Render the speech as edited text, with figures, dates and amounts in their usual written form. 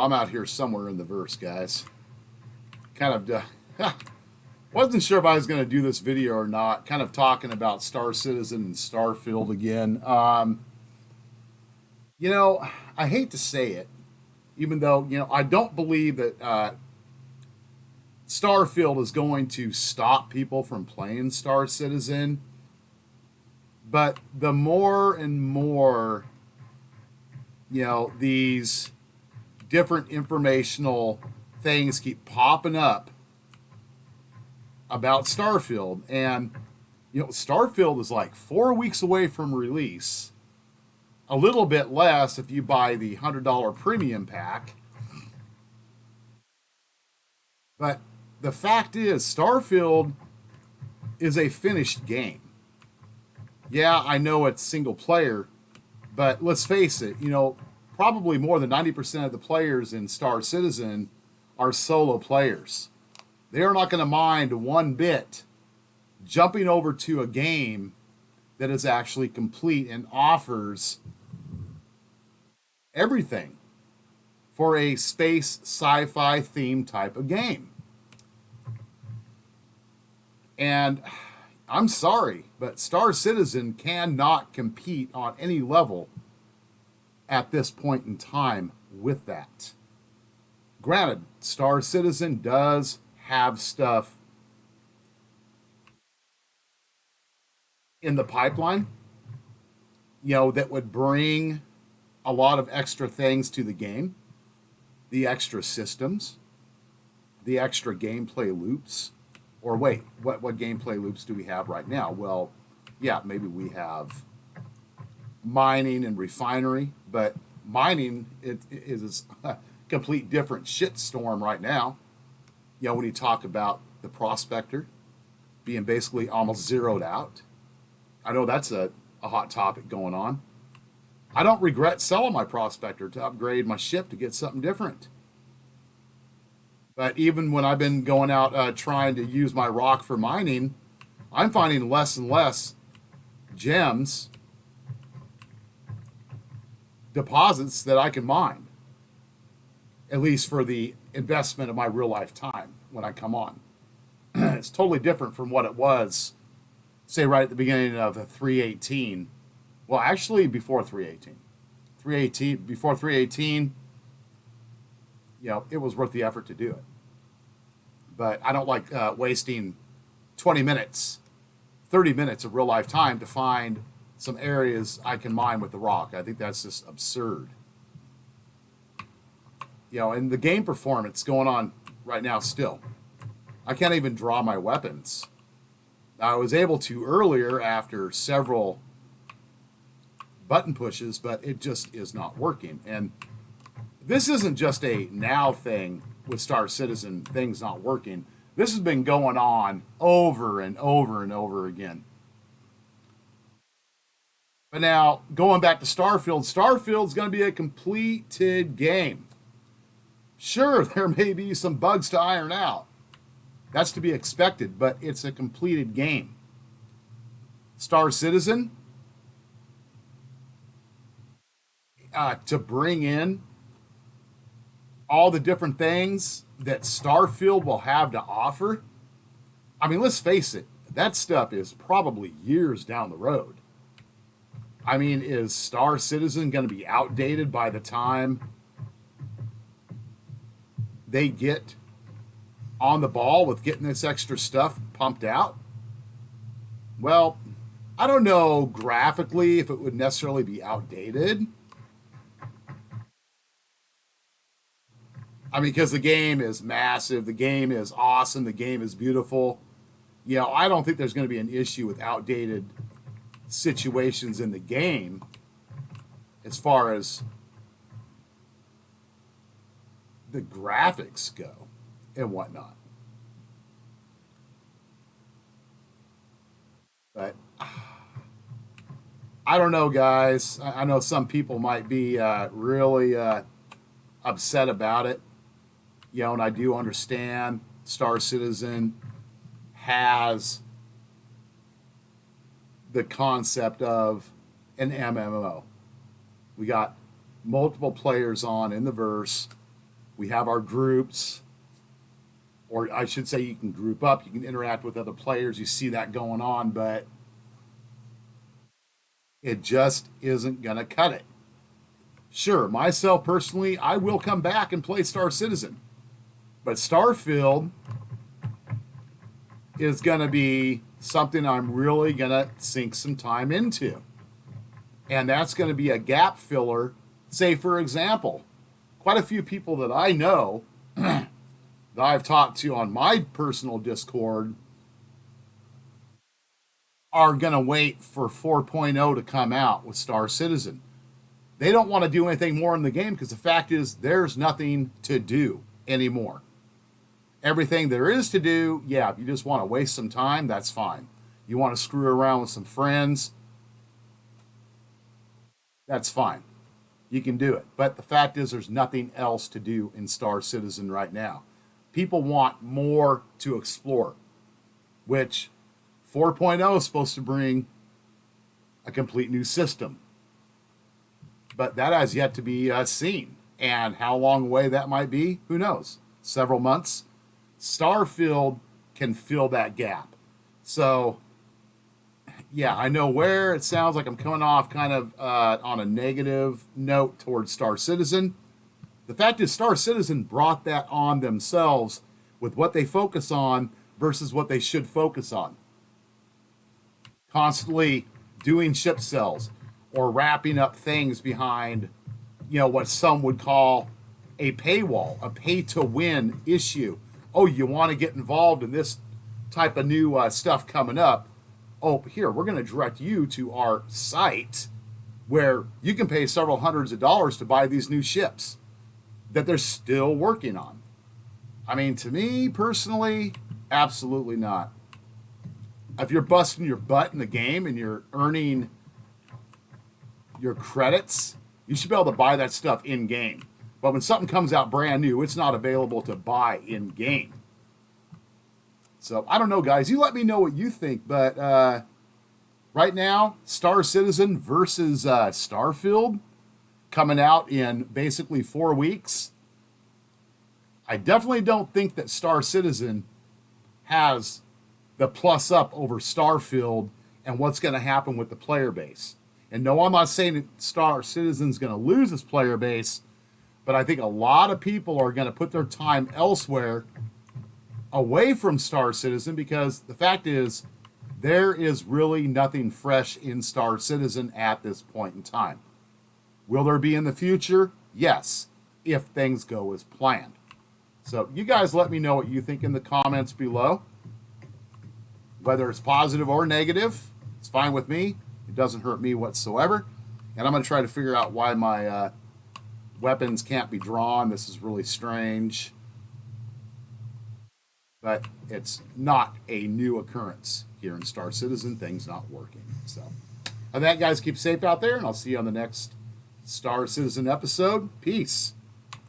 Well, I'm out here somewhere in the verse, guys. Kind of wasn't sure if I was going to do this video or not. Kind of talking about Star Citizen and Starfield again. You know, I hate to say it, even though I don't believe that Starfield is going to stop people from playing Star Citizen. But the more and more, these different informational things keep popping up about Starfield. And, Starfield is like 4 weeks away from release. A little bit less if you buy the $100 premium pack. But the fact is, Starfield is a finished game. Yeah, I know it's single player, but let's face it, probably more than 90% of the players in Star Citizen are solo players. They are not going to mind one bit jumping over to a game that is actually complete and offers everything for a space sci-fi theme type of game. And I'm sorry, but Star Citizen cannot compete on any level at this point in time with that. Granted, Star Citizen does have stuff in the pipeline, that would bring a lot of extra things to the game, the extra systems, the extra gameplay loops. Or wait, what gameplay loops do we have right now? Well, yeah, maybe we have mining and refinery, but mining is a complete different shitstorm right now. When you talk about the prospector being basically almost zeroed out, I know that's a hot topic going on. I don't regret selling my prospector to upgrade my ship to get something different. But even when I've been going out trying to use my rock for mining, I'm finding less and less gems, deposits that I can mine, at least for the investment of my real life time when I come on. It's totally different from what it was, say, right at the beginning of 318. Well, actually, before 318. Before 318, it was worth the effort to do it. But I don't like wasting 20 minutes, 30 minutes of real life time to find some areas I can mine with the rock. I think that's just absurd. And the game performance going on right now still. I can't even draw my weapons. I was able to earlier after several button pushes, but it just is not working. And this isn't just a now thing with Star Citizen, things not working. This has been going on over and over and over again. But now, going back to Starfield, Starfield's going to be a completed game. Sure, there may be some bugs to iron out. That's to be expected, but it's a completed game. Star Citizen, to bring in all the different things that Starfield will have to offer. I mean, let's face it, that stuff is probably years down the road. I mean, is Star Citizen going to be outdated by the time they get on the ball with getting this extra stuff pumped out? Well, I don't know graphically if it would necessarily be outdated. I mean, because the game is massive, the game is awesome, the game is beautiful. I don't think there's going to be an issue with outdated situations in the game as far as the graphics go and whatnot. But I don't know, guys. I know some people might be really upset about it. And I do understand Star Citizen has the concept of an MMO. We got multiple players on in the verse. We have our groups, or I should say, you can group up, you can interact with other players. You see that going on, but it just isn't going to cut it. Sure, myself personally, I will come back and play Star Citizen, but Starfield is going to be something I'm really going to sink some time into. And that's going to be a gap filler. Say, for example, quite a few people that I know that I've talked to on my personal Discord are going to wait for 4.0 to come out with Star Citizen. They don't want to do anything more in the game because the fact is there's nothing to do anymore. Everything there is to do, yeah, if you just want to waste some time, that's fine. You want to screw around with some friends, that's fine. You can do it. But the fact is there's nothing else to do in Star Citizen right now. People want more to explore, which 4.0 is supposed to bring a complete new system. But that has yet to be seen. And how long away that might be, who knows? Several months. Starfield can fill that gap. So, yeah, I know where it sounds like I'm coming off kind of on a negative note towards Star Citizen. The fact is, Star Citizen brought that on themselves with what they focus on versus what they should focus on. Constantly doing ship sells or wrapping up things behind, what some would call a paywall, a pay-to-win issue. Oh, you want to get involved in this type of new stuff coming up? Oh, here, we're going to direct you to our site where you can pay several hundreds of dollars to buy these new ships that they're still working on. I mean, to me personally, absolutely not. If you're busting your butt in the game and you're earning your credits, you should be able to buy that stuff in game. But when something comes out brand new, it's not available to buy in game. So I don't know, guys. You let me know what you think. But right now, Star Citizen versus Starfield coming out in basically 4 weeks. I definitely don't think that Star Citizen has the plus up over Starfield and what's going to happen with the player base. And no, I'm not saying that Star Citizen's going to lose its player base, but I think a lot of people are going to put their time elsewhere away from Star Citizen because the fact is there is really nothing fresh in Star Citizen at this point in time. Will there be in the future? Yes, if things go as planned. So you guys let me know what you think in the comments below. Whether it's positive or negative, it's fine with me. It doesn't hurt me whatsoever. And I'm going to try to figure out why my weapons can't be drawn. This is really strange. But it's not a new occurrence here in Star Citizen. Things not working. So, and that, guys, keep safe out there, and I'll see you on the next Star Citizen episode. Peace.